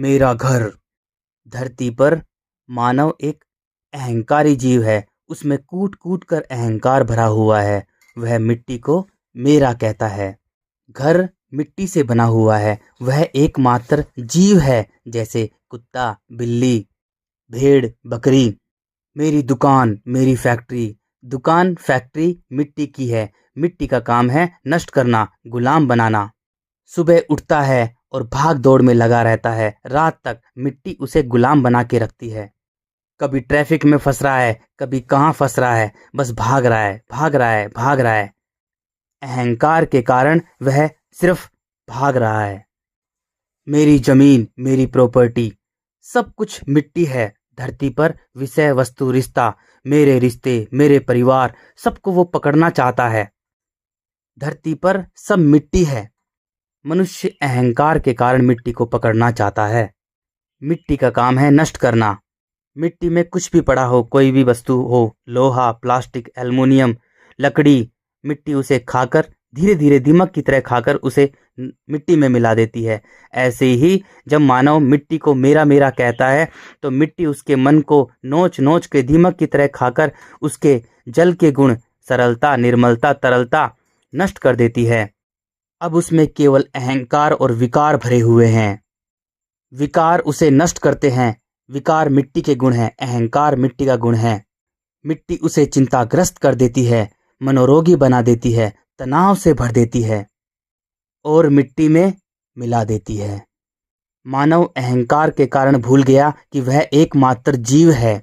मेरा घर। धरती पर मानव एक अहंकारी जीव है। उसमें कूट कूट कर अहंकार भरा हुआ है। वह मिट्टी को मेरा कहता है। घर मिट्टी से बना हुआ है। वह एकमात्र जीव है, जैसे कुत्ता, बिल्ली, भेड़, बकरी। मेरी दुकान, मेरी फैक्ट्री। दुकान, फैक्ट्री मिट्टी की है। मिट्टी का काम है नष्ट करना, गुलाम बनाना। सुबह उठता है और भाग दौड़ में लगा रहता है। रात तक मिट्टी उसे गुलाम बना के रखती है। कभी ट्रैफिक में फंस रहा है, कभी कहाँ फंस रहा है, बस भाग रहा है, भाग रहा है, भाग रहा है। अहंकार के कारण वह सिर्फ भाग रहा है। मेरी जमीन, मेरी प्रॉपर्टी, सब कुछ मिट्टी है। धरती पर विषय वस्तु रिश्ता, मेरे रिश्ते, मेरे परिवार, सबको वो पकड़ना चाहता है। धरती पर सब मिट्टी है। मनुष्य अहंकार के कारण मिट्टी को पकड़ना चाहता है। मिट्टी का काम है नष्ट करना। मिट्टी में कुछ भी पड़ा हो, कोई भी वस्तु हो, लोहा, प्लास्टिक, एल्युमिनियम, लकड़ी, मिट्टी उसे खाकर धीरे धीरे दीमक की तरह खाकर उसे मिट्टी में मिला देती है। ऐसे ही जब मानव मिट्टी को मेरा मेरा कहता है, तो मिट्टी उसके मन को नोच नोच के दीमक की तरह खाकर उसके जल के गुण, सरलता, निर्मलता, तरलता नष्ट कर देती है। अब उसमें केवल अहंकार और विकार भरे हुए हैं। विकार उसे नष्ट करते हैं। विकार मिट्टी के गुण हैं, अहंकार मिट्टी का गुण है। मिट्टी उसे चिंताग्रस्त कर देती है, मनोरोगी बना देती है, तनाव से भर देती है और मिट्टी में मिला देती है। मानव अहंकार के कारण भूल गया कि वह एकमात्र जीव है।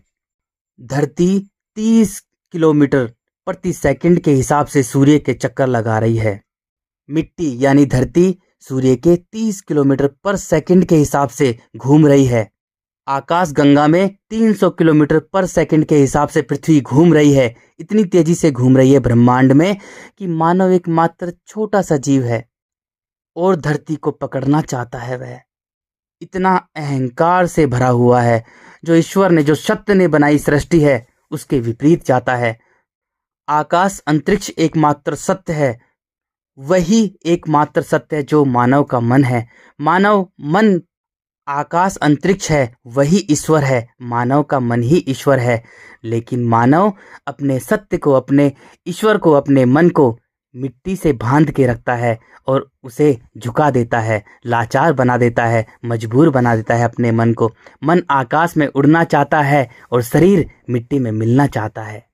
धरती 30 किलोमीटर प्रति सेकंड के हिसाब से सूर्य के चक्कर लगा रही है। मिट्टी यानी धरती सूर्य के 30 किलोमीटर पर सेकंड के हिसाब से घूम रही है। आकाश गंगा में 300 किलोमीटर पर सेकंड के हिसाब से पृथ्वी घूम रही है। इतनी तेजी से घूम रही है ब्रह्मांड में कि मानव एकमात्र छोटा सा जीव है और धरती को पकड़ना चाहता है। वह इतना अहंकार से भरा हुआ है। जो ईश्वर ने, जो सत्य ने बनाई सृष्टि है, उसके विपरीत जाता है। आकाश अंतरिक्ष एकमात्र सत्य है। वही एकमात्र सत्य है जो मानव का मन है। मानव मन आकाश अंतरिक्ष है, वही ईश्वर है। मानव का मन ही ईश्वर है। लेकिन मानव अपने सत्य को, अपने ईश्वर को, अपने मन को मिट्टी से बांध के रखता है और उसे झुका देता है, लाचार बना देता है, मजबूर बना देता है अपने मन को। मन आकाश में उड़ना चाहता है और शरीर मिट्टी में मिलना चाहता है।